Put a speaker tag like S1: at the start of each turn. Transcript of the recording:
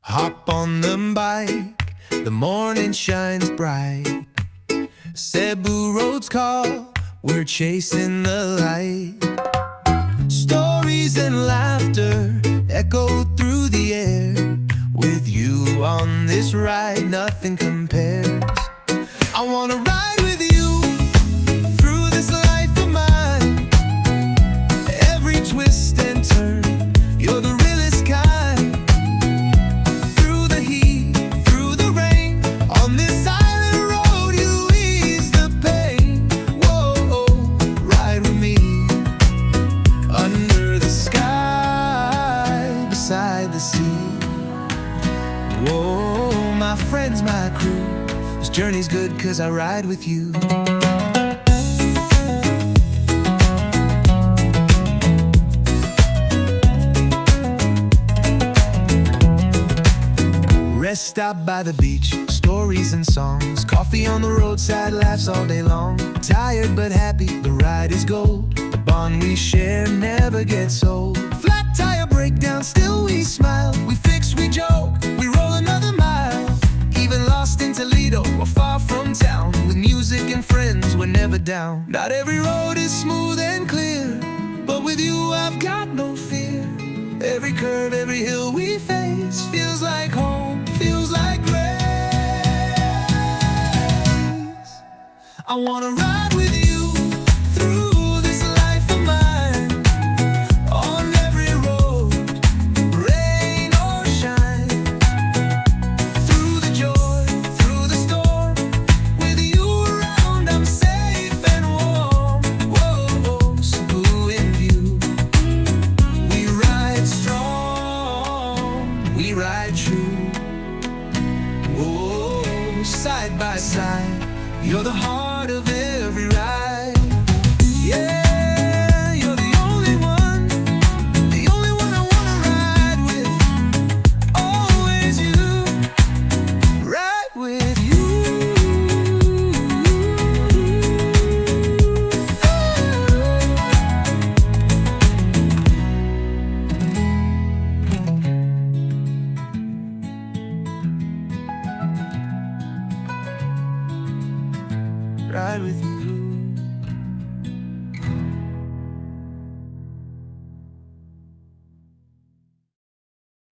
S1: Hop on the bike, the morning shines bright. Cebu roads call, we're chasing the light. Stories and laughter echo through the air. With you on this ride, nothing compares. I wanna ride with you through this life of mine. Every twist and turn, you're the realest kind. Through the heat, through the rain, on this silent road you ease the pain. Whoa, ride with me under the sky, beside the sea. Whoa, my friends, my crew, this journey's good 'cause I ride with you. Rest stop by the beach, stories and songs. Coffee on the roadside, laughs all day long. Tired but happy, the ride is gold. The bond we share never gets old. Flat tire breakdown, still we smile. We fix, we joke, we roll another mile. Even lost in Toledo or far from town, with music and friends, we're never down. Not every road is smooth and clear, but with you I've got no fear. Every curve, every hill we face feels like home, feels like grace. I wanna ride with you through this life of mine. On every road, rain or shine. Through the joy, through the storm, with you around I'm safe and warm. Whoa, Cebu in view. We ride strong, we ride true. Whoa, side by side, you're the heart of every ride. Yeah, you're the only one I wanna ride with. Always you, ride with you. Ride with you.